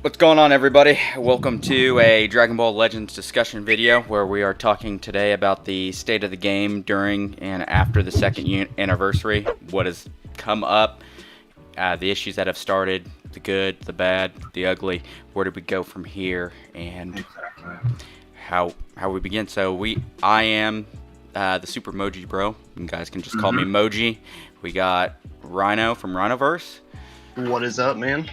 What's going on, everybody? Welcome to a Dragon Ball Legends discussion video where we are talking today about the state of the game during and after the second anniversary, what has come up, the issues that have started, the good, the bad, the ugly, where do we go from here, and how we begin. So I am the Super Moji Bro. You guys can just call me Moji. We got Rhino from RynoVerse. What is up, man?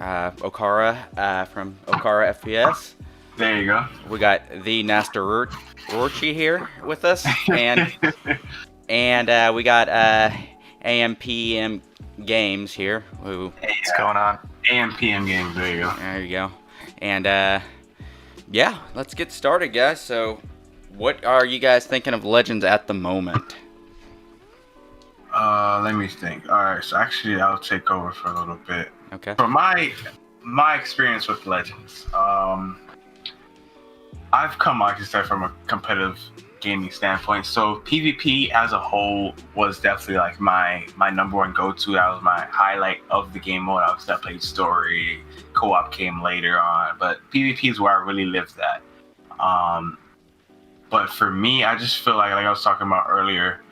Okara from OkaraFPS. There you go. We got the Nasdorachi here with us, and we got AMPM Games here. What's going on? AMPM Games. There you go. There you go. And yeah, let's get started, guys. So, what are you guys thinking of Legends at the moment? Let me think. All right, so actually, I'll take over for a little bit. Okay. From my experience with Legends, I've come, like I said, from a competitive gaming standpoint. So PvP as a whole was definitely like my number one go-to. That was my highlight of the game mode. I was that played story. Co-op came later on, but PvP is where I really lived that. But for me, I just feel like I was talking about earlier,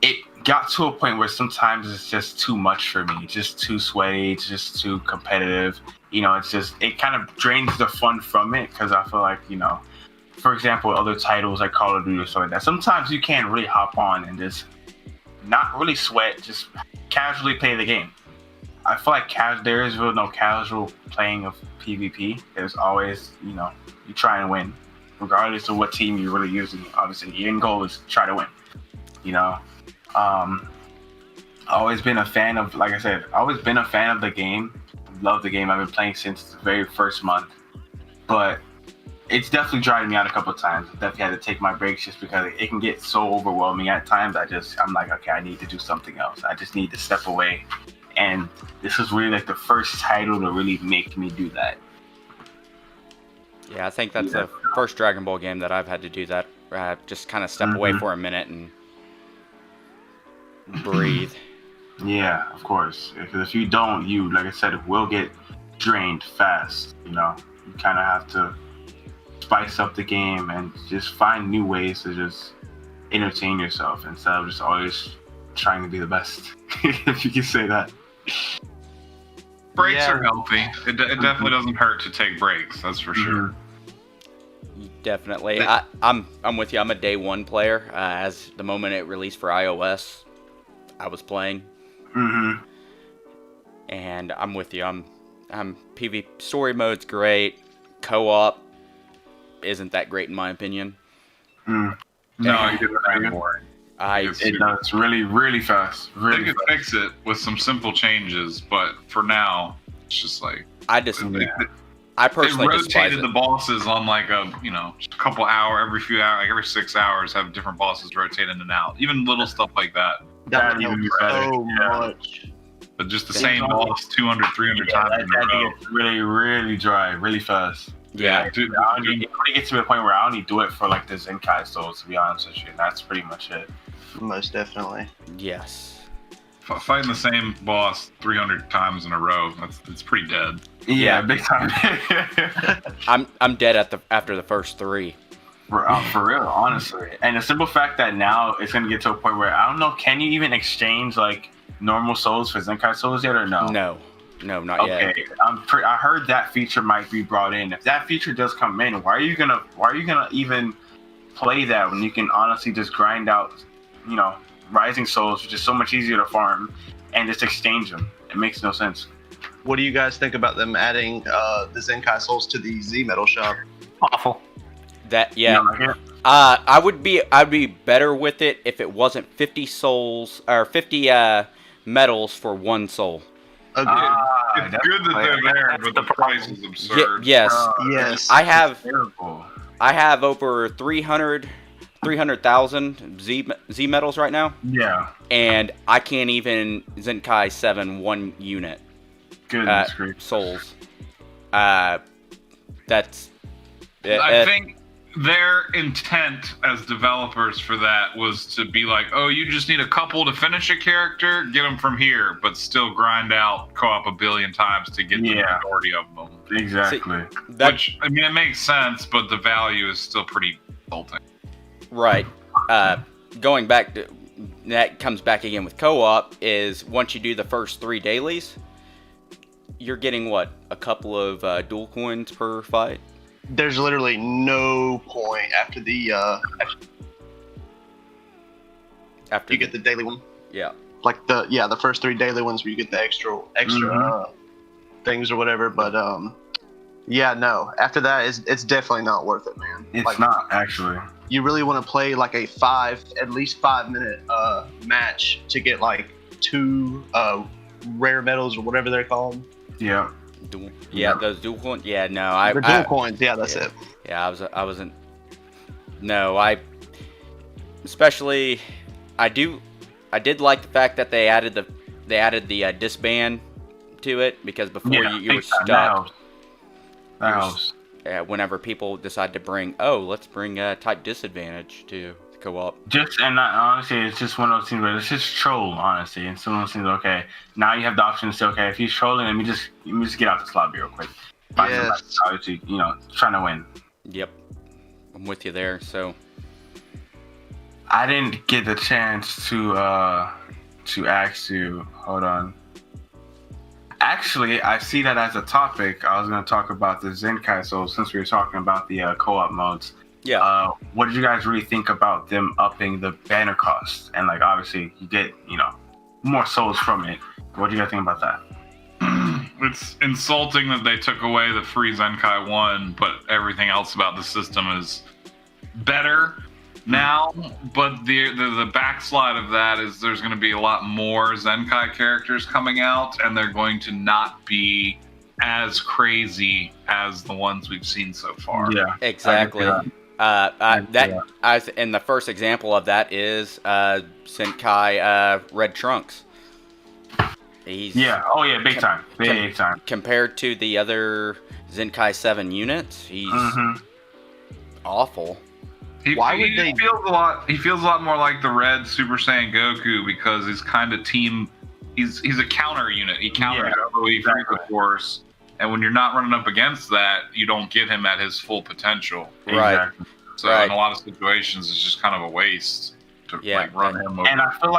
it got to a point where sometimes it's just too much for me, just too sweaty, just too competitive. You know, it kind of drains the fun from it, because I feel like, you know, for example, other titles like Call of Duty or something like that, sometimes you can't really hop on and just not really sweat, just casually play the game. I feel like there is really no casual playing of PvP. There's always, you know, you try and win, regardless of what team you're really using. Obviously, your end goal is to try to win, you know. Always been a fan of, like I said, always been a fan of the game. Love the game. I've been playing since the very first month, but it's definitely driving me out a couple of times. I definitely had to take my breaks just because it can get so overwhelming at times. I'm like, okay, I need to do something else. I just need to step away. And this was really like the first title to really make me do that. Yeah, I think that's the first Dragon Ball game that I've had to do that. Just kind of step away for a minute and breathe. Yeah, of course. Because if you don't, like I said, it will get drained fast. You know, you kind of have to spice up the game and just find new ways to just entertain yourself instead of just always trying to be the best. If you can say that. Breaks are healthy. It definitely doesn't hurt to take breaks. That's for sure. Definitely. I'm with you. I'm a day one player. As the moment it released for iOS, I was playing. And I'm with you. I'm PvP story mode's great. Co-op isn't that great in my opinion. No, you did it anymore. It's really, really fast. Really they could fix it with some simple changes, but for now, it's just like I personally rotated the bosses on like a couple hour, every few hours, like every 6 hours, have different bosses rotate in and out. Even little stuff like that. That would help so much. But just the same boss 200, 300 times in a row. Gets really, really dry, really fast. Yeah, dude, it only gets to the point where I only do it for like the Zenkai souls, to be honest with you. That's pretty much it. Most definitely. Yes. Fighting the same boss 300 times in a row, it's pretty dead. Yeah, big time. I'm dead after the first three. For real, honestly. And the simple fact that now it's going to get to a point where, I don't know, can you even exchange like normal souls for Zenkai souls yet or no? No, not yet. Okay, I heard that feature might be brought in. If that feature does come in, why are you gonna even play that when you can honestly just grind out, you know, rising souls, which is so much easier to farm, and just exchange them? It makes no sense. What do you guys think about them adding the Zenkai souls to the Z Metal shop? Awful. That I'd be better with it if it wasn't 50 souls or 50 medals for one soul. It's good that they're there, but the price is absurd. Yes. I have over 300,000 Z medals right now. Yeah. And I can't even Zenkai 7 one unit. Goodness gracious. Souls. I think their intent as developers for that was to be like, oh, you just need a couple to finish a character, get them from here, but still grind out co-op a billion times to get the majority of them. Exactly. Which, I mean, it makes sense, but the value is still pretty insulting. Right. Going back to that comes back again with co-op is once you do the first 3 dailies, you're getting what, a couple of dual coins per fight. There's literally no point after the after you get the daily one. Yeah. Like the first 3 daily ones where you get the extra things or whatever. But yeah, no. After that, it's definitely not worth it, man. It's not actually. You really want to play like at least 5 minute match to get like 2 rare medals or whatever they're called. Yeah. Those dual coins. Yeah, no, the dual coins. Yeah, that's it. Yeah, I wasn't. No, especially I did like the fact that they added the disband to it, because before you were stuck. That helps. Whenever people decide to bring, let's bring type disadvantage to co-op. Honestly, it's just one of those things where it's just troll, honestly. And some of those things, okay, now you have the option to say, okay, if he's trolling, let me just get out this lobby real quick. Yes. Obviously, trying to win. Yep, I'm with you there. So I didn't get the chance to ask you. Hold on. Actually, I see that as a topic. I was going to talk about the Zenkai. So since we were talking about the co-op modes, what did you guys really think about them upping the banner cost? And like, obviously, you get more souls from it. What do you guys think about that? It's insulting that they took away the free Zenkai 1, but everything else about the system is better now. But the backslide of that is there's going to be a lot more Zenkai characters coming out, and they're going to not be as crazy as the ones we've seen so far. Yeah, exactly. And the first example of that is Zenkai Red Trunks. Big time. Big time. Compared to the other Zenkai 7 units, he's awful. He feels a lot more like the Red Super Saiyan Goku, because he's kind of he's a counter unit. He counters AoE the force, and when you're not running up against that, you don't get him at his full potential. Right. Exactly. So in a lot of situations, it's just kind of a waste to run him over. And I feel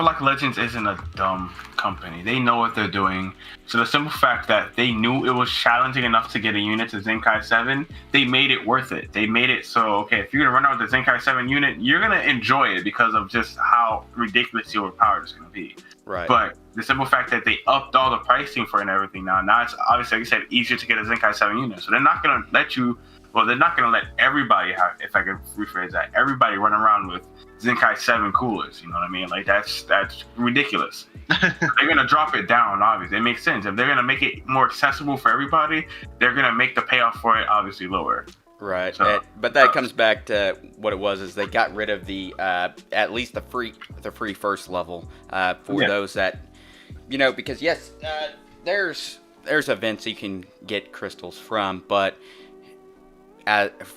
like Legends isn't a dumb company. They know what they're doing. So the simple fact that they knew it was challenging enough to get a unit to Zenkai 7, they made it worth it. They made it so, okay, if you're going to run out with the Zenkai 7 unit, you're going to enjoy it because of just how ridiculously overpowered it's going to be. Right. But the simple fact that they upped all the pricing for it and everything now it's obviously, like you said, easier to get a Zenkai 7 unit. So they're not going to let you, they're not going to let everybody have, if I can rephrase that, everybody run around with Zenkai 7 coolers, you know what I mean? Like, that's ridiculous. They're going to drop it down, obviously. It makes sense. If they're going to make it more accessible for everybody, they're going to make the payoff for it obviously lower. Right. But that comes back to what it was, is they got rid of the, at least the free first level for those that, because there's events you can get crystals from, but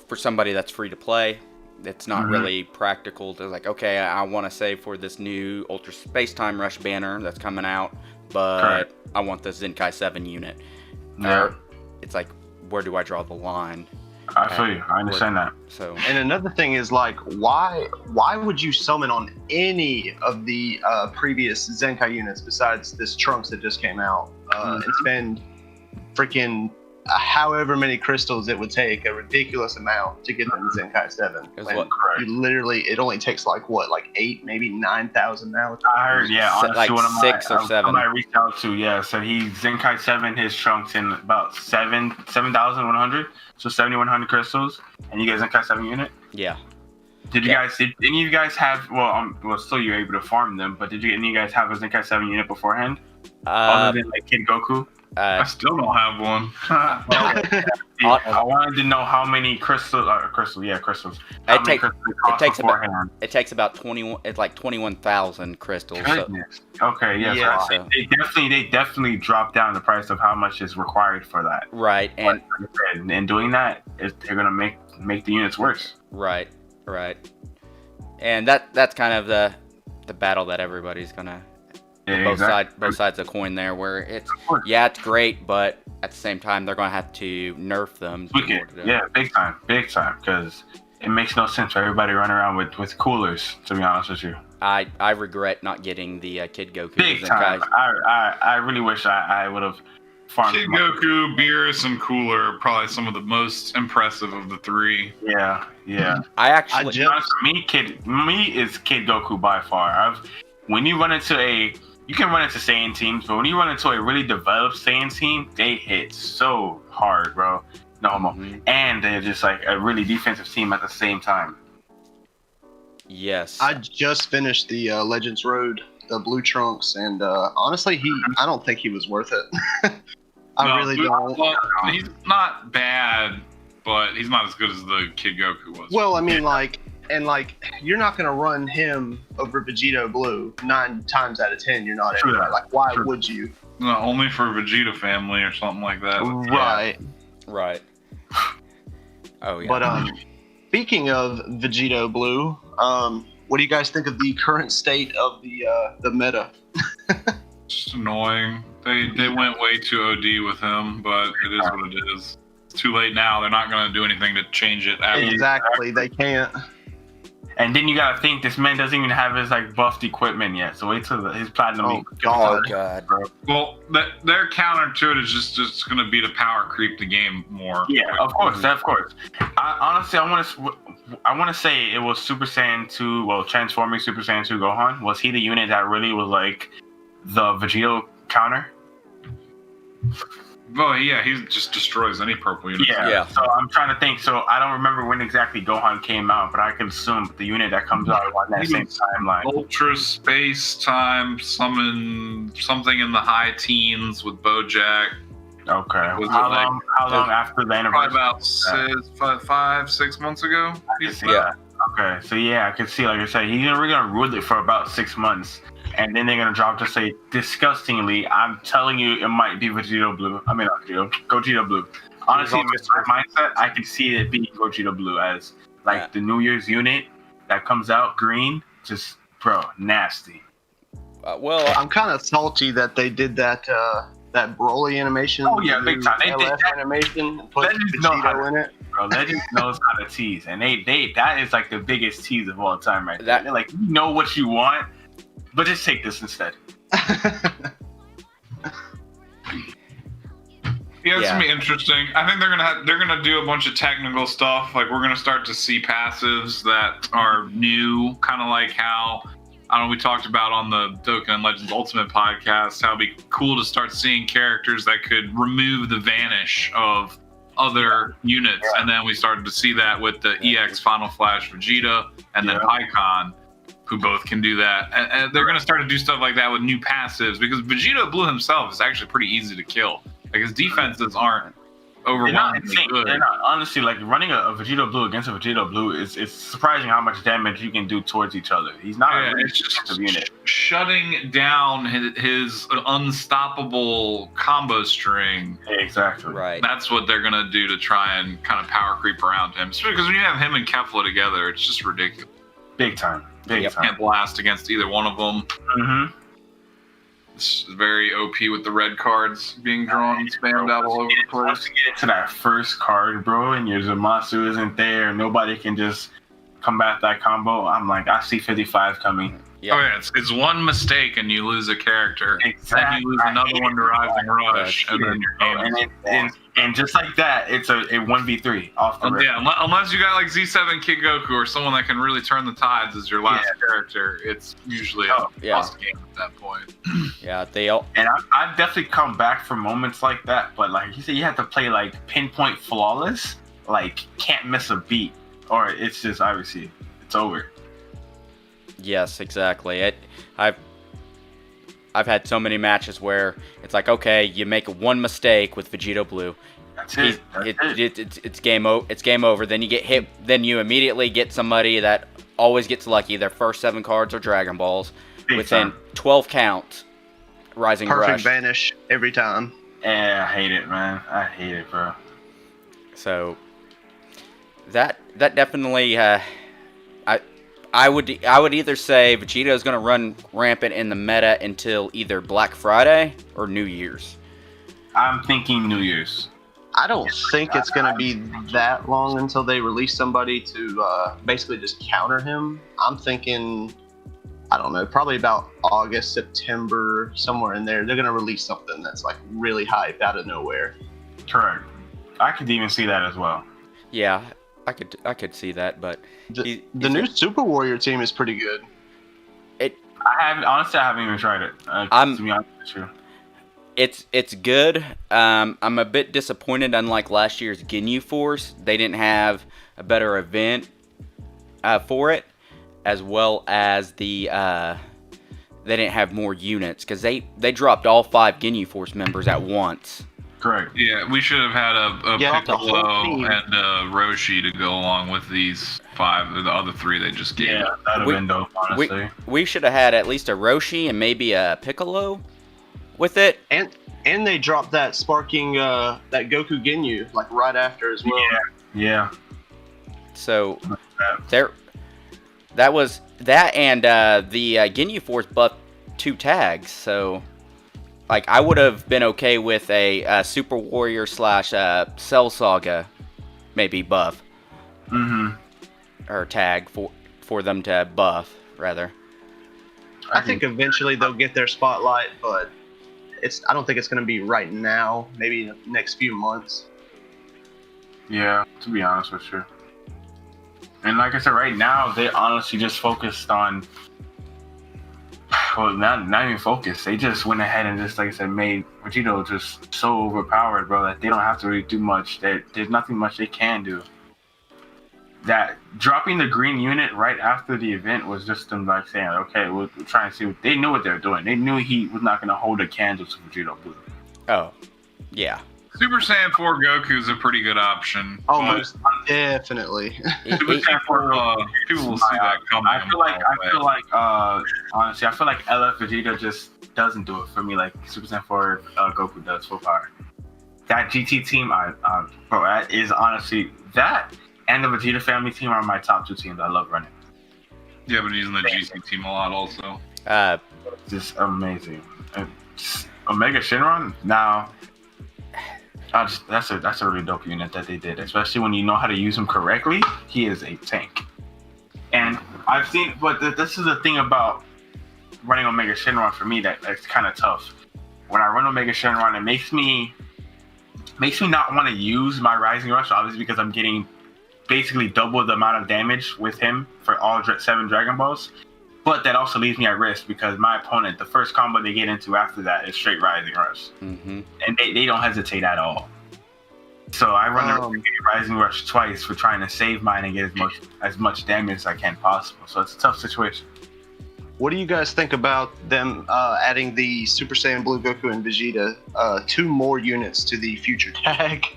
for somebody that's free to play, it's not really practical to like, okay, I want to save for this new Ultra Space Time Rush banner that's coming out, but I want the Zenkai 7 unit. It's like, where do I draw the line? I feel you. I understand that. So, and another thing is like, why would you summon on any of the previous Zenkai units besides this Trunks that just came out and spend freaking however many crystals it would take, a ridiculous amount to get them to Zenkai 7. It only takes like 8, maybe 9,000 now. I heard, honestly, like one of 6 or 7. I reached out to, so he Zenkai 7 his Trunks in about 7,100, so 7,100 crystals, and you get Zenkai 7 unit. Yeah. Did any of you guys have? Still you're able to farm them, but did any of you guys have a Zenkai 7 unit beforehand? Other than like Kid Goku? I still don't have one. I wanted to know how many crystals. How many crystals It takes about 21. It's like 21,000 crystals. Goodness. Okay, yes. Yeah. So they definitely dropped down the price of how much is required for that. Right, and doing that, they're gonna make the units worse. right, and that's kind of the battle that everybody's gonna. Both sides of the coin there, where it's great, but at the same time they're gonna have to nerf them. Yeah, big time, because it makes no sense for everybody running around with coolers. To be honest with you, I regret not getting the Kid Goku. Big time. I really wish I would have farmed. Kid Goku, Beerus, and Cooler are probably some of the most impressive of the three. Yeah. Me is Kid Goku by far. When you run into you can run into Saiyan teams, but when you run into a really developed Saiyan team, they hit so hard, bro. No homo. Mm-hmm. And they're just like a really defensive team at the same time. Yes. I just finished the Legends Road, the Blue Trunks, and honestly, I don't think he was worth it. I really don't. Well, he's not bad, but he's not as good as the Kid Goku was. Well, I mean, you're not gonna run him over Vegito Blue 9 times out of 10. You're not anyway. Like, why would you? No, only for Vegeta family or something like that. Right. Right. Oh yeah. But speaking of Vegito Blue, what do you guys think of the current state of the meta? Just annoying. They went way too OD with him, but it is what it is. It's too late now. They're not gonna do anything to change it. Exactly. They can't. And then you gotta think this man doesn't even have his buffed equipment yet. So wait till his platinum. Oh God. Bro. Well, their counter to it is just gonna be to power creep the game more. Yeah, of course. Honestly, I want to say it was Super Saiyan 2. Well, transforming Super Saiyan 2 Gohan. Was he the unit that really was like the Vegito counter? Well, yeah, he just destroys any purple unit. Yeah. So I'm trying to think. So I don't remember when exactly Gohan came out, but I can assume the unit that comes out on that same timeline. Ultra Space Time summon something in the high teens with Bojack. Okay. How long after the anniversary? Probably about 6 months ago. Yeah. Okay. So yeah, I could see. Like I said, he's really gonna rule it for about 6 months. And then they're gonna drop to say disgustingly, I'm telling you, it might be Vegito Blue. I mean, not Vegito, Gogeta Blue. Honestly, with my mindset, I can see it being Gogeta Blue as the New Year's unit that comes out green. Just nasty. Well, I'm kind of salty that they did that Broly animation. Oh yeah, big time. They did that animation and put Legends Vegito in it. Bro, Legends knows how to tease, and that is like the biggest tease of all time, right there. They're like, you know what you want. But just take this instead. Yeah, it's gonna be interesting. I think they're gonna do a bunch of technical stuff. Like we're gonna start to see passives that are new, kind of like how we talked about on the Dokkan Legends Ultimate podcast. How it'd be cool to start seeing characters that could remove the vanish of other units, and then we started to see that with the EX Final Flash Vegeta and then Icon, who both can do that. And they're going to start to do stuff like that with new passives, because Vegeta Blue himself is actually pretty easy to kill. Like, his defenses aren't overwhelmingly good. They're not, honestly, like, running a Vegeta Blue against a Vegeta Blue is surprising how much damage you can do towards each other. He's not a really defensive unit. Shutting down his unstoppable combo string. Exactly. Right. That's what they're going to do to try and kind of power creep around him. Because when you have him and Kefla together, it's just ridiculous. Big time. You can't blast against either one of them. Mm-hmm. It's very OP with the red cards being drawn and spammed out all over the place. Once you get into that first card, bro, and your Zamasu isn't there, nobody can just combat that combo. I'm like, I see 55 coming. Yep. Oh yeah, it's one mistake and you lose a character. Exactly. Then you lose another one to Rising Rush, and then your game and just like that, it's a 1v3 off the rip. Yeah, unless you got like Z7 Kid Goku or someone that can really turn the tides as your last character, it's usually a lost game at that point. Yeah, they all. And I've definitely come back from moments like that, but like you said, you have to play like pinpoint flawless, like can't miss a beat, or it's just obviously it's over. Yes, exactly. I've had so many matches where it's like, okay, you make one mistake with Vegito Blue, That's it. it's game over. Then you get hit. Then you immediately get somebody that always gets lucky. Their first 7 cards are Dragon Balls. Within 12 counts, Rising Perfect Rush. vanish every time. Yeah, I hate it, man. I hate it, bro. So that definitely, I would either say Vegito's going to run rampant in the meta until either Black Friday or New Year's. I'm thinking New Year's. I don't think it's going to be that long until they release somebody to basically just counter him. I'm thinking, I don't know, probably about August, September, somewhere in there. They're going to release something that's like really hype out of nowhere. Correct. I could even see that as well. Yeah, I could see that, but The new Super Warrior team is pretty good. I haven't even tried it. To be honest with you. It's good. I'm a bit disappointed. Unlike last year's Ginyu Force, they didn't have a better event for it, as well as they didn't have more units because they dropped all 5 Ginyu Force members at once. Correct. Yeah, we should have had a Yeah, the Piccolo whole team. and Roshi to go along with these 5. The other 3 they just gave. Yeah, that'd have been dope, honestly. We should have had at least a Roshi and maybe a Piccolo with it. And they dropped that sparking that Goku Ginyu like right after as well. Yeah. So that was that, and the Ginyu Force buffed 2 tags. So like I would have been okay with a Super Warrior / Cell Saga maybe buff or tag for them to buff rather. I think eventually they'll get their spotlight, but I don't think it's going to be right now. Maybe in the next few months. Yeah, to be honest with you. And like I said, right now they honestly just focused on. Well, not even focused. They just went ahead and just, like I said, made Vegito just so overpowered, bro, that they don't have to really do much. There's nothing much they can do. That dropping the green unit right after the event was just them like saying, okay, we're trying to see what they knew what they were doing. They knew he was not going to hold a candle to Vegito Blue. Oh, yeah. Super Saiyan 4 Goku is a pretty good option. Oh, most definitely. Super Saiyan 4, people will see that coming. I feel like, honestly, I feel like LF Vegeta just doesn't do it for me like Super Saiyan 4 Goku does full power. That GT team, bro, that is honestly that. And the Vegeta family team are my top 2 teams I love running. Yeah, but he's in the GC team a lot also. Just amazing. Omega Shenron, now, that's a really dope unit that they did, especially when you know how to use him correctly. He is a tank. And I've seen, but this is the thing about running Omega Shenron for me that's kind of tough. When I run Omega Shenron, it makes me not want to use my Rising Rush, obviously, because I'm getting basically double the amount of damage with him for all 7 Dragon Balls. But that also leaves me at risk because my opponent, the first combo they get into after that is straight Rising Rush. Mm-hmm. And they don't hesitate at all. So I run the Rising Rush twice for trying to save mine and get as much damage as I can possible. So it's a tough situation. What do you guys think about them adding the Super Saiyan Blue Goku and Vegeta 2 more units to the future tag?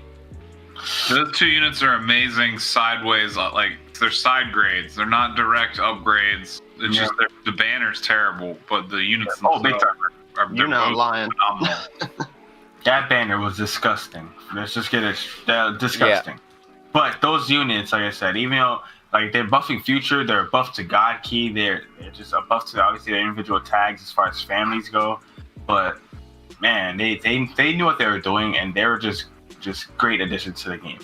Those 2 units are amazing sideways, like they're side grades. They're not direct upgrades. It's just the banner's terrible, but the units themselves You're not lying. phenomenal. That banner was disgusting. Let's just get it disgusting. Yeah. But those units, like I said, even though like they're buffing future, they're a buff to God Key, they're just a buff to obviously their individual tags as far as families go. But man, they knew what they were doing, and they were just great additions to the game.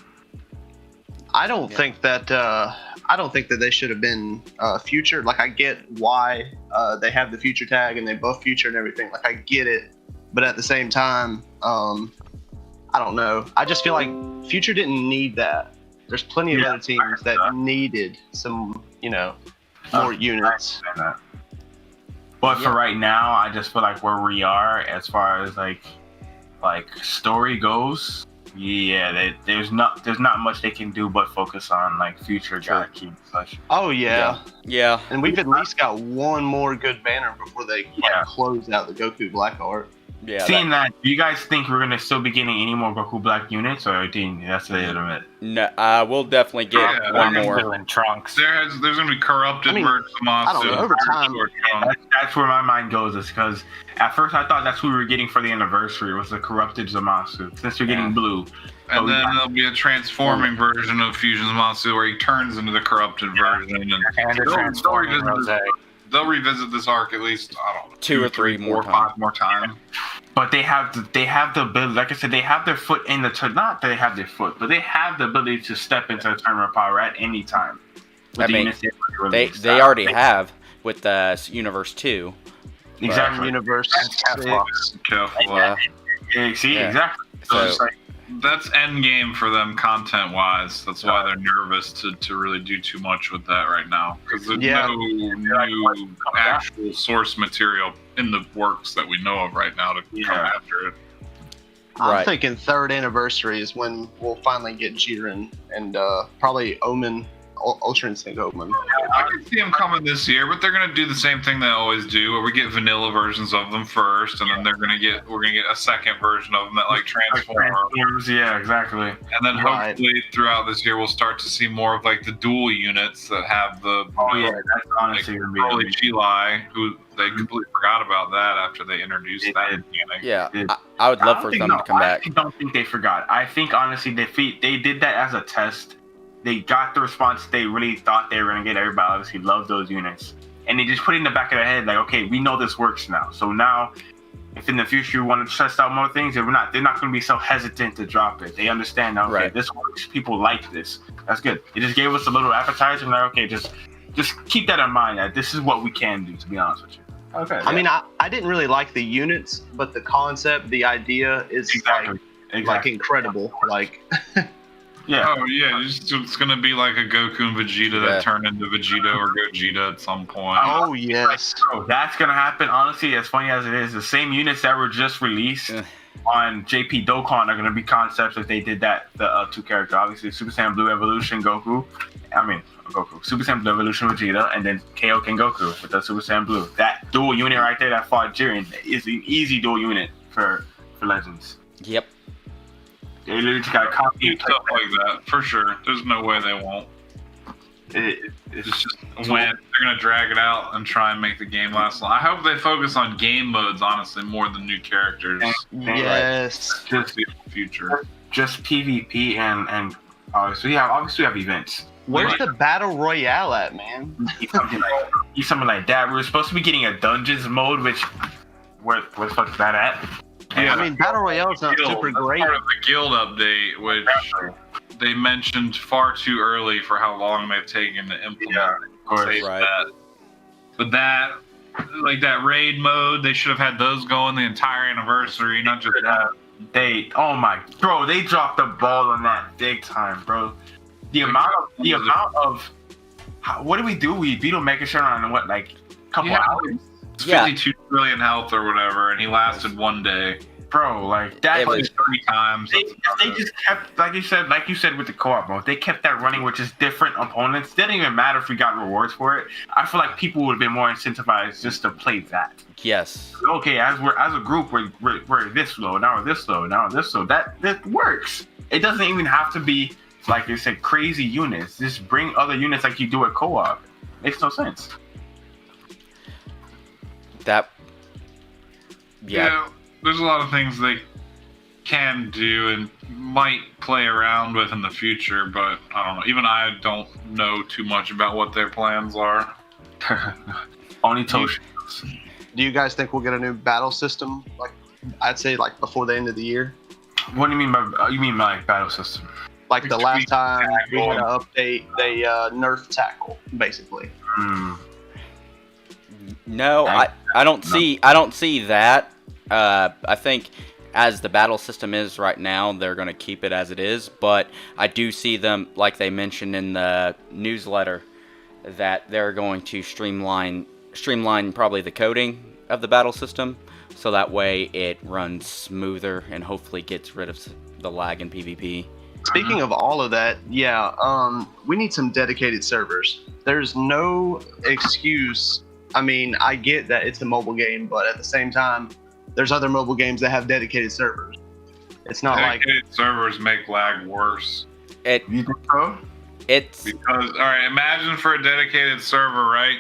I don't think that they should have been future. Like I get why they have the future tag and they buff future and everything. Like I get it, but at the same time, I don't know. I just feel like future didn't need that. There's plenty of other teams that needed some, more units. But for right now, I just feel like where we are as far as like story goes, Yeah, there's not much they can do but focus on like future Gacha and such. Oh yeah. Yeah. And we've at least got one more good banner before they close out the Goku Black art. Yeah. Seeing that, do you guys think we're gonna still be getting any more Goku Black units, or do you think that's the end of it? No, we'll definitely get one more. In Trunks. There's going to be corrupted merch Zamasu. I don't know, over time. That's where my mind goes, is because at first I thought that's what we were getting for the anniversary, was the corrupted Zamasu, since we're getting blue. And then there'll be a transforming version of Fusion Zamasu where he turns into the corrupted version. And the transforming Rose. They'll revisit this arc at least, I don't know, 2 or 3 more times. 5 more times. But they have the ability, like I said, they have their foot in the not that they have their foot, but they have the ability to step into the tournament power at any time. I mean, they already have with the Universe 2. Exactly. Universe. Careful. See, exactly. So it's like, that's end game for them content wise. That's why they're nervous to really do too much with that right now, because there's no new actual source material in the works that we know of right now to come after it. I'm thinking 3rd anniversary is when we'll finally get Jiren and probably Omen, Ultra Instinct Omen. I can see them coming this year, but they're gonna do the same thing they always do, where we get vanilla versions of them first, and then we're gonna get a second version of them that like transforms. Yeah, exactly. And then hopefully throughout this year we'll start to see more of like the dual units that have the that's honestly gonna be Broly Chilai, who they completely forgot about that after they introduced that mechanic. Yeah, I would love for them to come back. I don't think they forgot. I think honestly they did that as a test. They got the response they really thought they were going to get. Everybody obviously loved those units. And they just put it in the back of their head, like, okay, we know this works now. So now, if in the future you want to test out more things, they're not going to be so hesitant to drop it. They understand now, okay, this works. People like this. That's good. It just gave us a little appetizer. And like, okay, just keep that in mind, that this is what we can do, to be honest with you. Okay. I mean, I didn't really like the units, but the concept, the idea is like incredible. Like... Yeah. Oh yeah, it's gonna be like a Goku and Vegeta that turn into Vegeta or Gogeta at some point. Oh yes. That's gonna happen. Honestly, as funny as it is, the same units that were just released on JP Dokkan are gonna be concepts if they did that. The 2 characters, obviously, Super Saiyan Blue Evolution Goku. Super Saiyan Blue Evolution Vegeta, and then Kaioken Goku with the Super Saiyan Blue. That dual unit right there that fought Jiren is an easy dual unit for Legends. Yep. They literally just got a copy stuff like that for sure. There's no way they won't. It's just when they're gonna drag it out and try and make the game last long. I hope they focus on game modes, honestly, more than new characters. Yes. Just the future. Just PvP and obviously we have events. Where's the battle royale at, man? Something like that. We were supposed to be getting a dungeons mode, which where the fuck is that at? Yeah, I mean, Battle Royale is not super great. Part of the guild update, which they mentioned far too early for how long they've taken to implement. Yeah, of course, that. But that, like that raid mode, they should have had those going the entire anniversary, not just that. They dropped the ball on that big time, bro. The amount of what do we do? We beat Omega Sharon on what, like a couple hours? 52 trillion health or whatever, and he lasted 1 day. Bro, like that was 3 times. They just kept, like you said with the co-op mode, they kept that running with just different opponents. It didn't even matter if we got rewards for it. I feel like people would have been more incentivized just to play that. Yes. Okay, as a group, we're this low, now we're this low, now we're this low. That works. It doesn't even have to be, like you said, crazy units. Just bring other units like you do at co-op. Makes no sense. Yeah, there's a lot of things they can do and might play around with in the future, but I don't know. Even I don't know too much about what their plans are. Only Toshi. Do you guys think we'll get a new battle system? Like, I'd say like before the end of the year. What do you mean by battle system? Like the last time we had an update, they nerfed tackle, basically. No, I don't see that. I think as the battle system is right now, they're going to keep it as it is. But I do see them, like they mentioned in the newsletter, that they're going to streamline probably the coding of the battle system, so that way it runs smoother and hopefully gets rid of the lag in PvP. Speaking of all of that, we need some dedicated servers. There's no excuse. I mean, I get that it's a mobile game, but at the same time, there's other mobile games that have dedicated servers. It's not dedicated servers make lag worse. You think so? It's because all right. Imagine for a dedicated server, right?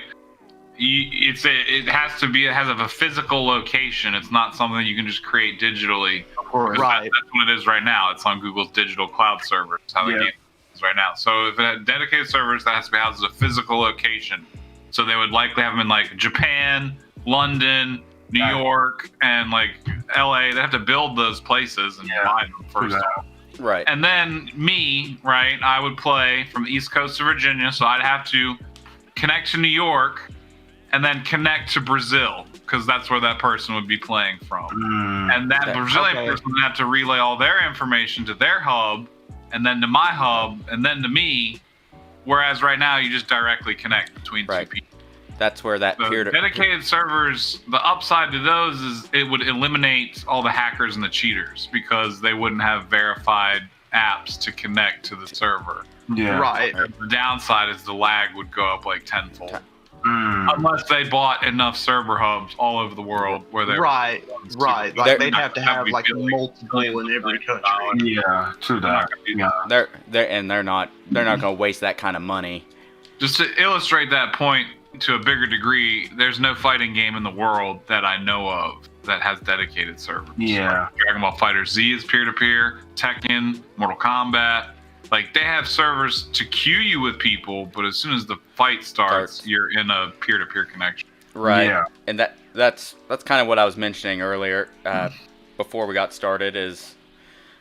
It has a physical location. It's not something you can just create digitally. right. That's what it is right now. It's on Google's digital cloud servers. How the game is right now. So if it had dedicated servers, that has to be housed at a physical location. So they would likely have them in like Japan, London, New York, and like LA. They have to build those places and buy them first. right. And then me, right? I would play from the East Coast of Virginia, so I'd have to connect to New York and then connect to Brazil because that's where that person would be playing from. And that Brazilian person would have to relay all their information to their hub and then to my hub and then to me. Whereas right now you just directly connect between two people. That's where that dedicated servers, the upside to those is it would eliminate all the hackers and the cheaters because they wouldn't have verified apps to connect to the server. Yeah. Right. The downside is the lag would go up like tenfold. Unless they bought enough server hubs all over the world where they right. Like they'd have to have like multiple in every country. Yeah, true that. They're not going to waste that kind of money. Just to illustrate that point to a bigger degree, there's no fighting game in the world that I know of that has dedicated servers. Yeah. Dragon Ball FighterZ is peer-to-peer, Tekken, Mortal Kombat. Like, they have servers to queue you with people, but as soon as the fight starts, you're in a peer-to-peer connection. Right. Yeah. And that's kind of what I was mentioning earlier before we got started is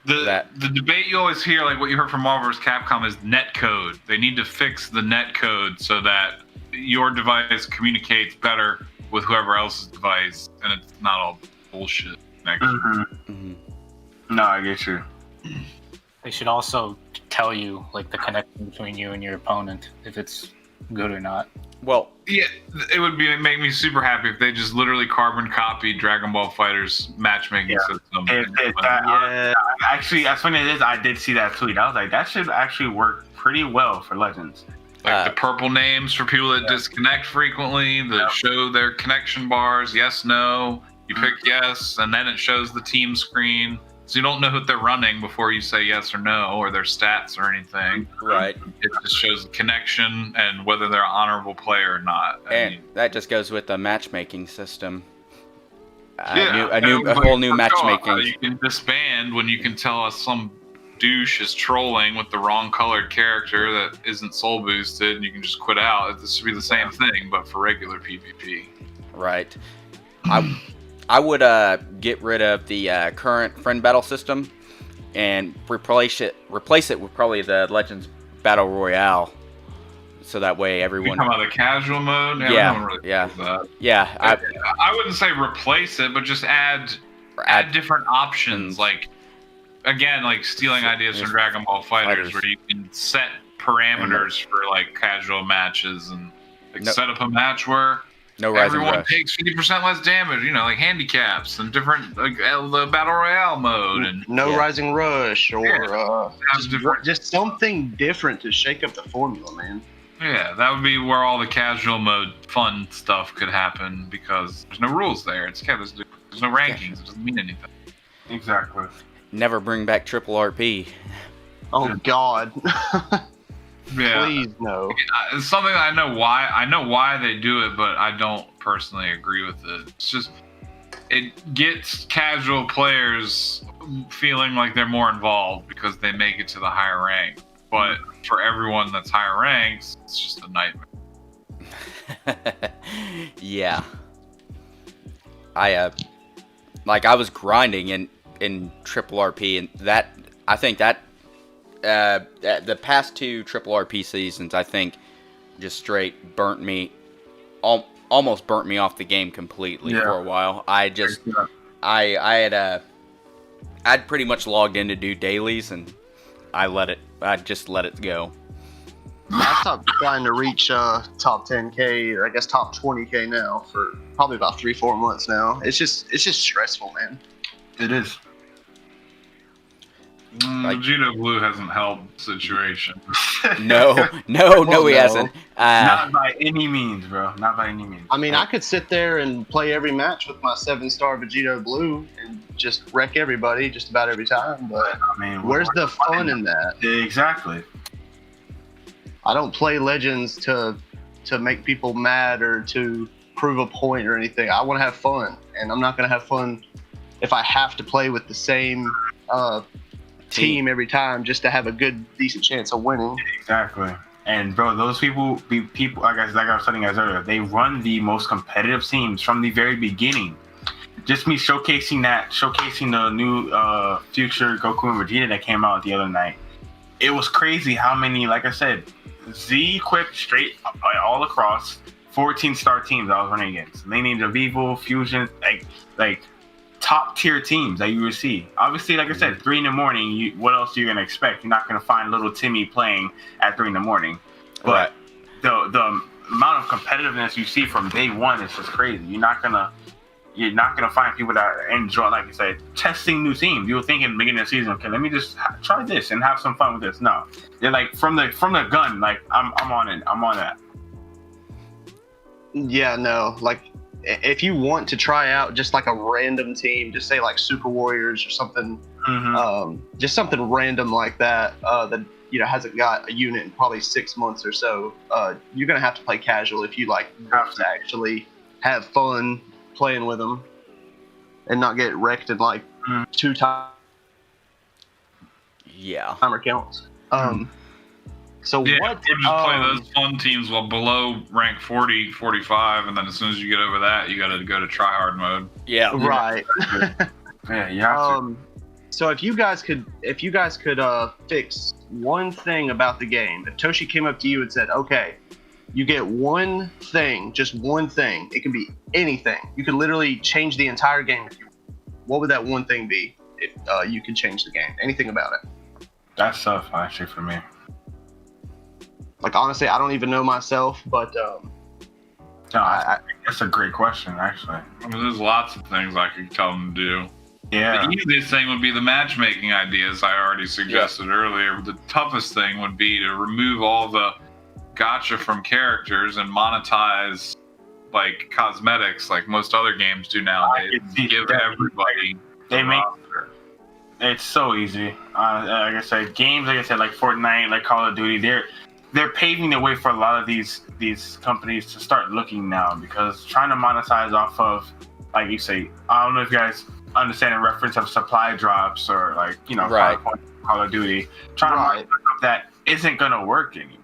the debate you always hear, like what you heard from Marvel vs. Capcom, is netcode. They need to fix the netcode so that your device communicates better with whoever else's device, and it's not all bullshit. No, I get you. They should also tell you like the connection between you and your opponent, if it's good or not. Well, yeah, it would make me super happy if they just literally carbon copied Dragon Ball FighterZ matchmaking system. Actually, as funny as it is, I did see that tweet. I was like, that should actually work pretty well for Legends. Like the purple names for people that disconnect frequently, that show their connection bars, yes, no. You pick yes, and then it shows the team screen. So you don't know what they're running before you say yes or no, or their stats or anything. Right. It just shows the connection and whether they're an honorable player or not. And that just goes with the matchmaking system. A whole new matchmaking. You can disband when you can tell us some douche is trolling with the wrong colored character that isn't soul boosted, and you can just quit out. This should be the same thing, but for regular PvP. Right. I would get rid of the current friend battle system and replace it with probably the Legends Battle Royale, so that way everyone. You talking about the casual mode? Yeah. I wouldn't say replace it, but just add different options. Like again, like stealing ideas from Dragon Ball FighterZ, where you can set parameters for like casual matches and set up a match where. Everyone takes 50% less damage, like handicaps and different, like the Battle Royale mode. And Rising Rush or just something different to shake up the formula, man. Yeah, that would be where all the casual mode fun stuff could happen because there's no rules there. There's no rankings. It doesn't mean anything. Exactly. Never bring back triple RP. Oh, God. Yeah. Please no. It's something I know why they do it, but I don't personally agree with it. It's just it gets casual players feeling like they're more involved because they make it to the higher rank. But for everyone that's higher ranks, it's just a nightmare. Yeah. I was grinding in triple RP, and I think that the past two triple RP seasons, I think, just straight almost burnt me off the game completely for a while. I'd pretty much logged in to do dailies, and I just let it go. I stopped trying to reach top 10K, I guess top 20K now for probably about 3-4 months now. It's just stressful, man. It is. Vegeta Blue hasn't helped the situation. No, Well, he no. hasn't. Not by any means, bro. Not by any means. I mean, I could sit there and play every match with my 7-star Vegeta Blue and just wreck everybody just about every time, but I mean, where's the fun in that? Exactly. I don't play Legends to make people mad or to prove a point or anything. I want to have fun, and I'm not going to have fun if I have to play with the same team every time just to have a good, decent chance of winning. Exactly. And bro, those people like I was telling you guys earlier, they run the most competitive teams from the very beginning. Just me showcasing the new future Goku and Vegeta that came out the other night. It was crazy how many, like I said, Z equipped straight all across 14-star teams I was running against. Lineage of Evil, Fusion, like top tier teams that you would see. Obviously, like I said, 3 in the morning. What else are you gonna expect? You're not gonna find little Timmy playing at 3 in the morning. But the amount of competitiveness you see from day one is just crazy. You're not gonna find people that enjoy, like I said, testing new teams. You would think in the beginning of the season, okay, let me just try this and have some fun with this. No, they're like from the gun. Like I'm on it. I'm on that. Yeah, no, like if you want to try out just like a random team, just say like Super Warriors or something, just something random like that, that hasn't got a unit in probably 6 months or so, you're gonna have to play casual if you like want to actually have fun playing with them and not get wrecked in like 2 timer counts. So Yeah, what? or just play those fun teams while below rank 40, 45, and then as soon as you get over that, you got to go to tryhard mode. Yeah. Right. Yeah, you have to. So if you guys could fix one thing about the game, if Toshi came up to you and said, okay, you get one thing, just one thing, it can be anything. You could literally change the entire game if you want. What would that one thing be if you could change the game? Anything about it? That's tough, actually, for me. Like, honestly, I don't even know myself, but That's a great question, actually. I mean, there's lots of things I could tell them to do. Yeah. The easiest thing would be the matchmaking ideas I already suggested earlier. The toughest thing would be to remove all the gacha from characters and monetize like cosmetics like most other games do nowadays. Give everybody It's so easy. Like I said, games like Fortnite, like Call of Duty, they're paving the way for a lot of these companies to start looking now, because trying to monetize off of, like you say, I don't know if you guys understand in reference of supply drops or like, Call of Duty, trying to monetize off that isn't gonna work anymore.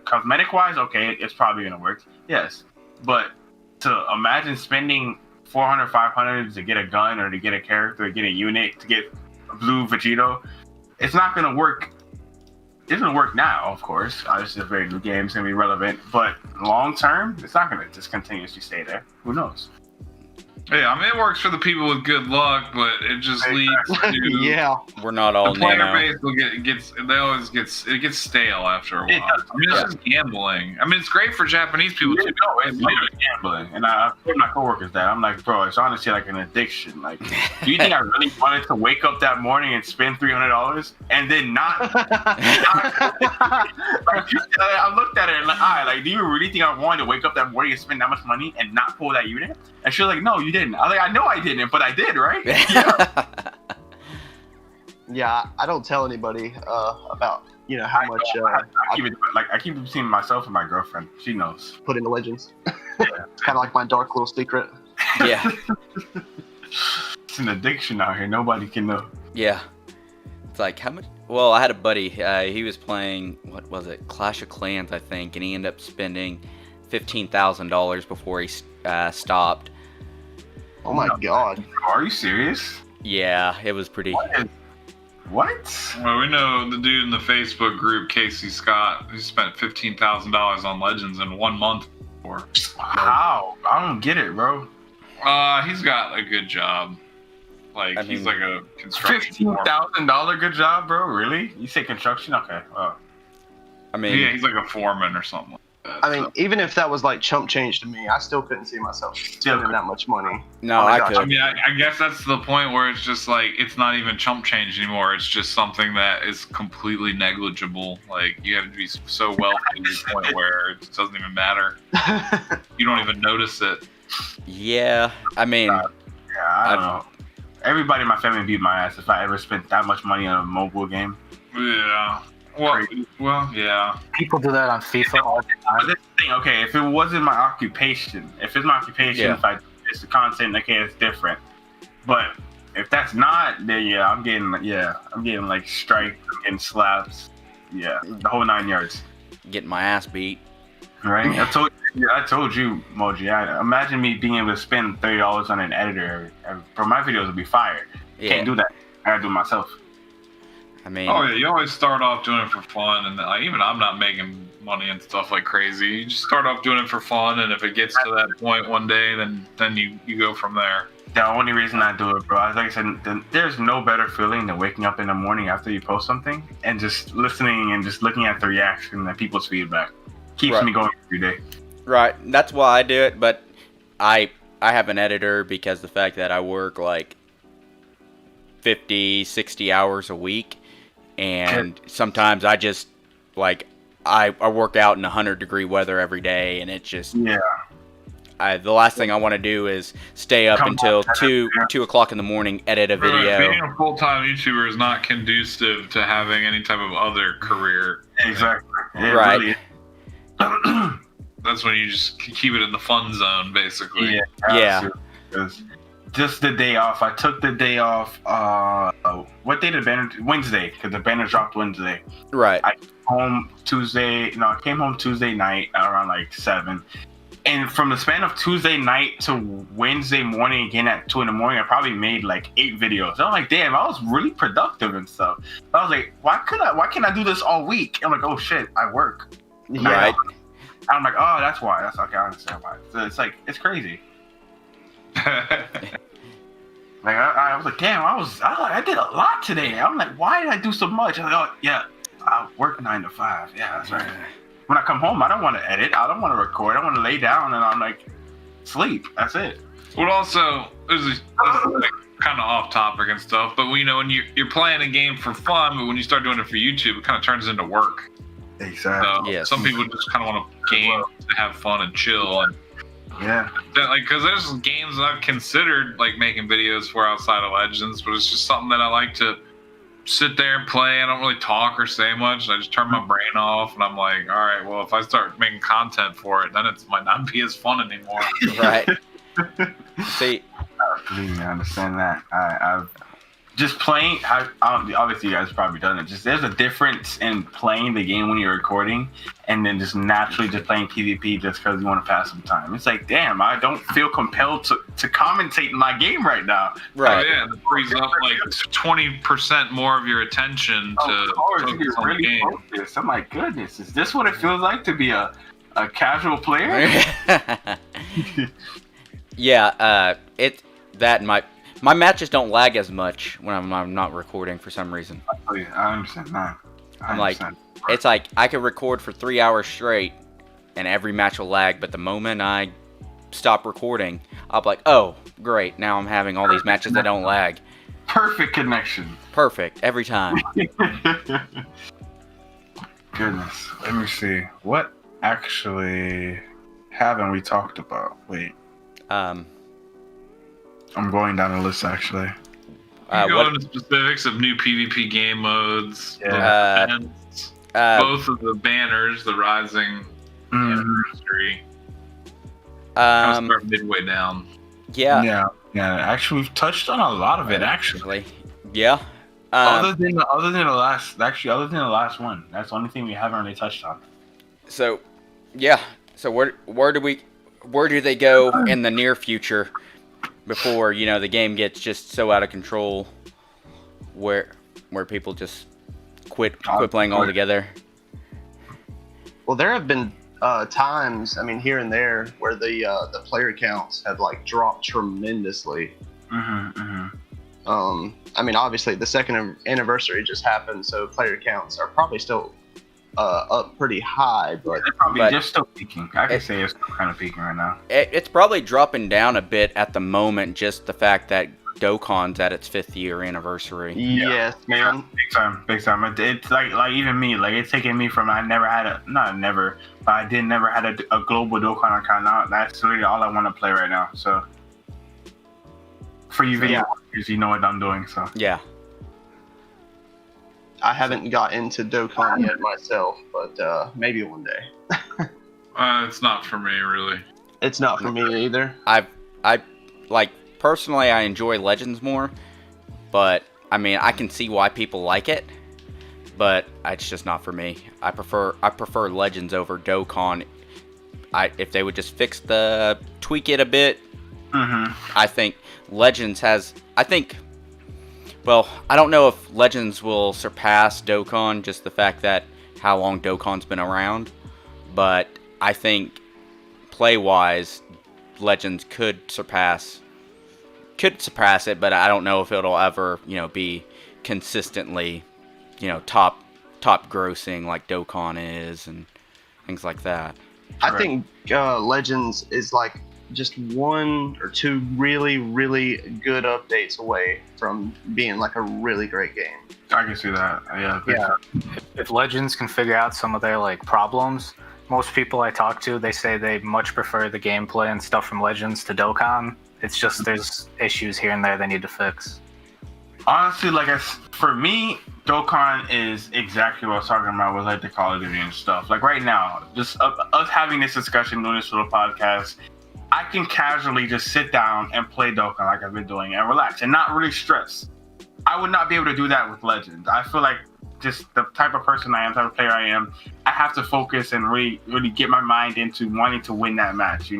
Cosmetic wise, okay, it's probably gonna work, yes, but to imagine spending 400, 500 to get a gun or to get a character, to get a unit, to get Blue Vegito, it's not gonna work. It doesn't work now, of course. This is a very new game, it's gonna be relevant, but long term, it's not gonna just continuously stay there. Who knows? Yeah, I mean, it works for the people with good luck, but it just leads to We're not all the player nano. base will it gets stale after a while. I mean, it's just gambling. I mean, it's great for Japanese people too. It's gambling, and I told my coworkers that. I'm like, bro, it's honestly like an addiction. Like, do you think I really wanted to wake up that morning and spend $300 and then not? I looked at it and like, do you really think I wanted to wake up that morning and spend that much money and not pull that unit? And she was like, no, you didn't. I was like, I know I didn't, but I did, right? Yeah, I don't tell anybody about how much I keep it between myself and my girlfriend. She knows. Put into Legends. It's kind of like my dark little secret. Yeah. It's an addiction out here. Nobody can know. Yeah. It's like, how much? Well, I had a buddy. He was playing, what was it? Clash of Clans, I think, and he ended up spending $15,000 before he stopped. Oh my god. Are you serious? Yeah, it was pretty. What? Well, we know the dude in the Facebook group, Casey Scott, who spent $15,000 on Legends in 1 month before. How? I don't get it, bro. He's got a good job. Like, he's like a construction. $15,000 good job, bro? Really? You say construction? Okay. I mean, yeah, he's like a foreman or something. I mean, even if that was like chump change to me, I still couldn't see myself spending that much money. No, on a I gacha. could. I mean, I guess that's the point where it's just like it's not even chump change anymore. It's just something that is completely negligible. Like you have to be so wealthy to the point where it doesn't even matter. You don't even notice it. Yeah, I mean, Yeah, I don't know. Everybody in my family beat my ass if I ever spent that much money on a mobile game. Yeah. Well, yeah. People do that on FIFA all the But time. this thing, okay, if it wasn't my occupation, if it's my occupation, Yeah. if I it's the content, okay, it's different. But if that's not, then yeah, I'm getting like striked, I'm getting slaps, yeah, the whole 9 yards. getting my ass beat. Right? I told you, Moji. Imagine me being able to spend $30 on an editor for my videos would be fire. Yeah. Can't do that. I gotta do it myself. I mean, Oh yeah, you always start off doing it for fun, and even I'm not making money and stuff like crazy. You just start off doing it for fun, and if it gets to that point one day, then you go from there. The only reason I do it, bro, is like I said, there's no better feeling than waking up in the morning after you post something and just listening and just looking at the reaction and people's feedback. Keeps Right. me going every day. right. That's why I do it, but I have an editor because the fact that I work like 50, 60 hours a week, and sometimes I just like I work out in 100-degree weather every day, and it's just Yeah. the last thing I want to do is stay up Come until on, 2 o'clock in the morning, edit a Being video. a full-time YouTuber is not conducive to having any type of other career. Exactly. It Right. really is. That's when you just keep it in the fun zone, basically. Yeah. Yeah. Absolutely. Just the day off. I took the day off. What day did the banner? Wednesday, because the banner dropped Wednesday. Right. I came home Tuesday night around like 7. And from the span of Tuesday night to Wednesday morning again at 2 in the morning, I probably made like 8 videos. I'm like, damn, I was really productive and stuff. I was like, why can't I do this all week? I'm like, oh shit, I work. Right. I'm like, oh, that's why. That's okay. I understand why. So it's like, it's crazy. Like I was like, damn, I did a lot today. I'm like, why did I do so much? I'm like, oh yeah, I work 9 to 5. Yeah, that's right. When I come home, I don't want to edit. I don't want to record. I want to lay down and I'm like, sleep. That's it. Well, also, this is like kind of off topic and stuff, but when you're playing a game for fun, but when you start doing it for YouTube, it kind of turns into work. Exactly. So Yes. some people just kind of want to game to have fun and chill, and Yeah. because there's games that I've considered like making videos for outside of Legends, but it's just something that I like to sit there and play. I don't really talk or say much. I just turn my brain off, and I'm like, all right, well, if I start making content for it, then it might not be as fun anymore. Right. See, Believe me, I understand that. I've just playing. Obviously, you guys have probably done it. Just there's a difference in playing the game when you're recording, and then just naturally just playing PvP just because you want to pass some time. It's like, damn, I don't feel compelled to commentate in my game right now. right. Oh, yeah, and it frees up like 20% more of your attention to Of course, focus you're on the really game. focused. I'm like, goodness, is this what it feels like to be a casual player? Yeah, my matches don't lag as much when I'm not recording for some reason. Oh, yeah, I understand that. I'm like, it's like I could record for 3 hours straight, and every match will lag. But the moment I stop recording, I'll be like, oh, great! Now I'm having all these matches that don't lag. perfect connection. Perfect every time. Goodness, let me see. What actually haven't we talked about? Wait, I'm going down the list actually. You go what- into specifics of new PvP game modes, Yeah. the events, both of the banners, the Rising Anniversary. I'll start midway down. Yeah. Yeah. Actually, we've touched on a lot of it. Actually, Yeah. other than the last one, that's the only thing we haven't really touched on. So, yeah. So where do they go in the near future before the game gets just so out of control where people just quit playing altogether? Well, there have been times, I mean, here and there, where the player counts have like dropped tremendously. I mean, obviously the second anniversary just happened, so player counts are probably still up pretty high, but It's probably But- just still peaking. I can say it's kind of peaking right now. It's probably dropping down a bit at the moment, just the fact that Dokkan's at its 5th year anniversary. yes, man. Big time. It's like even me, like it's taking me from I never had a not never, but I did never had a global Dokkan account. Now that's really all I want to play right now. So for you video watchers, you know what I'm doing. So Yeah. I haven't got into Dokkan yet myself, but maybe one day. It's not for me, really. It's not for me either. I like personally I enjoy Legends more, but I mean I can see why people like it, but it's just not for me. I prefer Legends over Dokkan. If they would just tweak it a bit, I think Legends has well, I don't know if Legends will surpass Dokkan, just the fact that how long Dokkan's been around, but I think play-wise, Legends could surpass it, but I don't know if it'll ever, be consistently, top grossing like Dokkan is and things like that. I think Legends is like just 1 or 2 really, really good updates away from being like a really great game. I can see that. Yeah. If Legends can figure out some of their like problems, most people I talk to, they say they much prefer the gameplay and stuff from Legends to Dokkan. It's just there's issues here and there they need to fix. Honestly, for me, Dokkan is exactly what I was talking about with like the Call of Duty and stuff. Like right now, just us having this discussion, doing this little podcast, I can casually just sit down and play Dokkan like I've been doing and relax and not really stress. I would not be able to do that with Legends. I feel like just the type of person I am, type of player I am, I have to focus and really get my mind into wanting to win that match,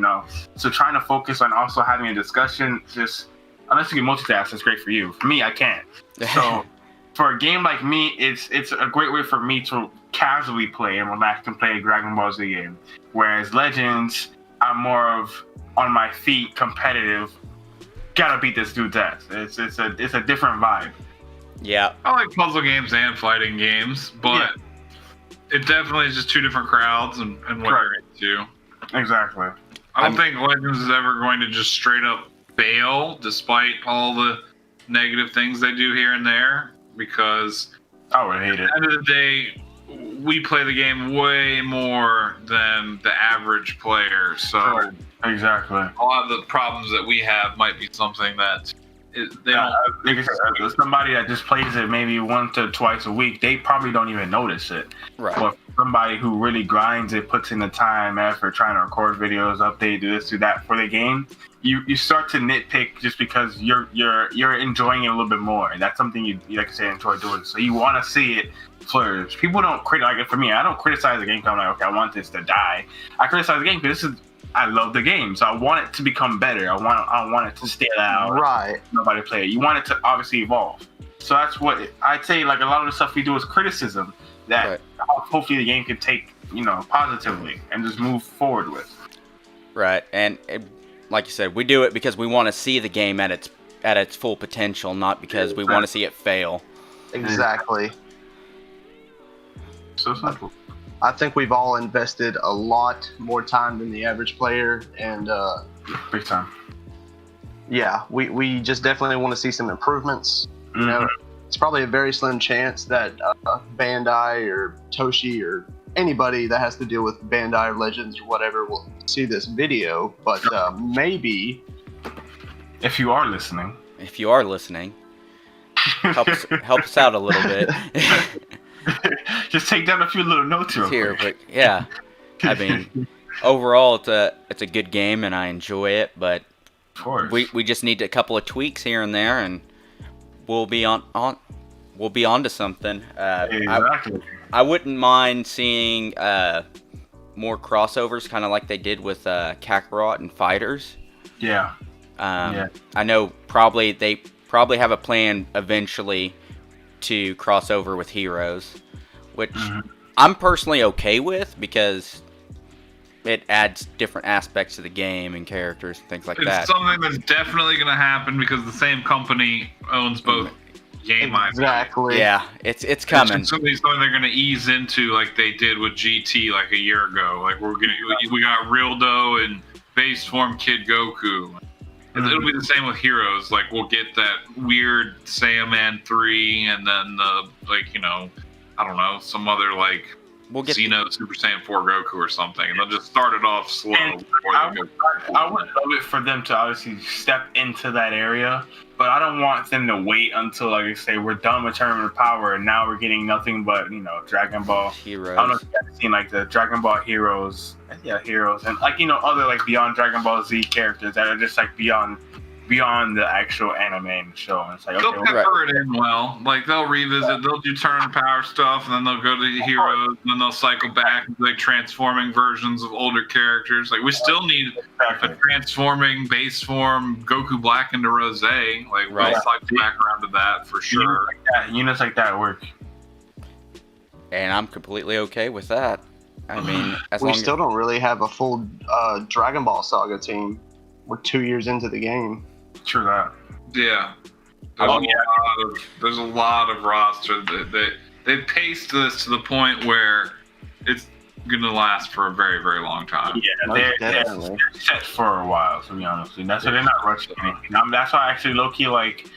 So trying to focus on also having a discussion, just unless you can multitask, that's great for you. For me, I can't. So for a game like me, it's a great way for me to casually play and relax and play a Dragon Ball Z game. Whereas Legends, I'm more of on my feet, competitive. Gotta beat this dude's ass. It's a different vibe. Yeah. I like puzzle games and fighting games, but it definitely is just 2 different crowds and what you're into. Exactly. I don't think Legends is ever going to just straight up fail, despite all the negative things they do here and there, because I would hate it. at the end of the day, we play the game way more than the average player, so Exactly. a lot of the problems that we have might be something that they don't. Somebody that just plays it maybe 1 to twice a week, they probably don't even notice it. Right. But somebody who really grinds it, puts in the time, effort, trying to record videos, update, do this, do that for the game, you start to nitpick just because you're enjoying it a little bit more, and that's something you like I say enjoy doing. So you want to see it flourish. People don't like for me. I don't criticize the game because I'm like, okay, I want this to die. I criticize the game because I love the game, so I want it to become better. I want it to stand out. Right. Nobody play it. You want it to obviously evolve. So that's what I'd say. Like a lot of the stuff we do is criticism that hopefully the game can take, positively and just move forward with. Right, and like you said, we do it because we want to see the game at its full potential, not because we want to see it fail. Exactly. So simple. I think we've all invested a lot more time than the average player, and Big time. yeah, we just definitely want to see some improvements. You know, it's probably a very slim chance that Bandai or Toshi or anybody that has to deal with Bandai or Legends or whatever will see this video, but maybe If you are listening, help us out a little bit. just take down a few little notes real Here, quick. but yeah, I mean, overall it's a good game and I enjoy it, but Of course. we just need a couple of tweaks here and there, and we'll be on to something. Exactly. I wouldn't mind seeing more crossovers, kind of like they did with Kakarot and Fighters. Yeah. I know they probably have a plan eventually to cross over with Heroes, which I'm personally okay with because it adds different aspects to the game and characters and things like that. It's something that's definitely going to happen because the same company owns both game. Exactly. Yeah, it's coming. Something they're gonna ease into like they did with GT like a year ago. Like we got Rildo and base form Kid Goku. It'll be the same with heroes. Like we'll get that weird Saiyaman 3, and then the I don't know, some other like We'll get Xeno Super Saiyan 4 Goku or something, and they'll just start it off slow. I would love it for them to obviously step into that area, but I don't want them to wait until, like I say, we're done with Tournament of Power, and now we're getting nothing but Dragon Ball Heroes. I don't know if you guys seen like the Dragon Ball Heroes, Heroes, and like other like beyond Dragon Ball Z characters that are just like beyond the actual anime and show. And it's like, they'll pepper it in well. Like they'll revisit, they'll do Turn and Power stuff, and then they'll go to the heroes, and then they'll cycle back to like transforming versions of older characters. Like we still need a transforming base form Goku Black into Rose. Like we'll cycle back around to that for sure. Units like that work. And I'm completely okay with that. I mean, we still don't really have a full Dragon Ball Saga team. We're 2 years into the game. True that. Yeah. There's a lot of roster that they paced this to the point where it's gonna last for a very, very long time. Yeah, they're set for a while, to be honest. And that's why they're not rushing anything. That's why actually low-key, like,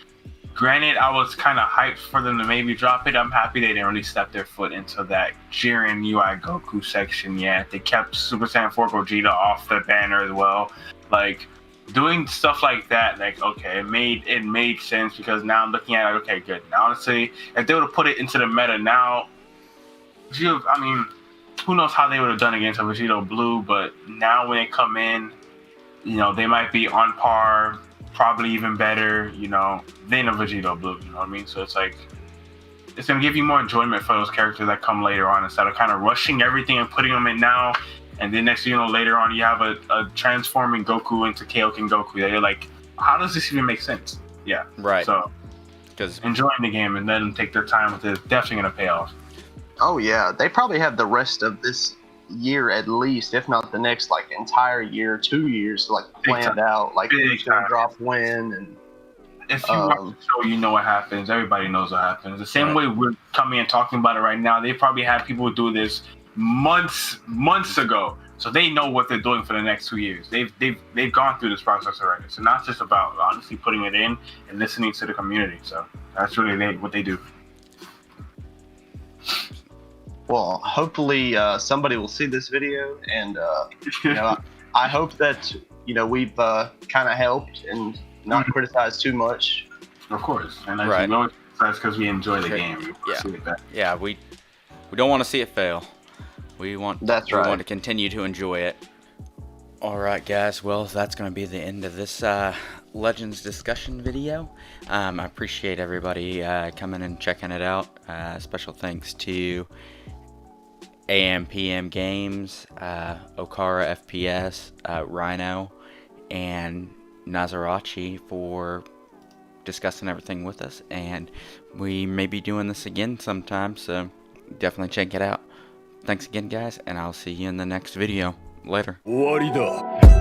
granted, I was kind of hyped for them to maybe drop it. I'm happy they didn't really step their foot into that Jiren UI Goku section yet. They kept Super Saiyan 4 Gogeta off the banner as well. Like, doing stuff like that, like, okay, it made sense, because now I'm looking at it, okay, good. Now, honestly, if they would have put it into the meta now, I mean, who knows how they would have done against a Vegito Blue, but now when they come in, they might be on par, probably even better, than a Vegito Blue, you know what I mean? So it's like, it's going to give you more enjoyment for those characters that come later on, instead of kind of rushing everything and putting them in now. And then next thing you know, later on, you have a transforming Goku into Kaioken Goku. That you're like, how does this even make sense? Yeah. Right. So, because enjoying the game and then take their time with it is definitely going to pay off. Oh, yeah. They probably have the rest of this year at least, if not the next, like, entire year, 2 years, like, planned out. Like, who's going to drop when. And if you watch the show, you know what happens. Everybody knows what happens. The same way we're coming and talking about it right now, they probably had people do this months ago, so they know what they're doing for the next 2 years. They've gone through this process already. So now it's just about honestly putting it in and listening to the community. So that's really what they do. Well, hopefully somebody will see this video, and I hope that we've kind of helped and not criticized too much. Of course, and we always criticize because we enjoy the game. Yeah, we don't want to see it fail. We want to continue to enjoy it. All right, guys. Well, that's going to be the end of this Legends discussion video. I appreciate everybody coming and checking it out. Special thanks to AMPM Games, OkaraFPS, Rhino, and Nasdorachi for discussing everything with us. And we may be doing this again sometime, so definitely check it out. Thanks again, guys, and I'll see you in the next video. Later. 終わりだ。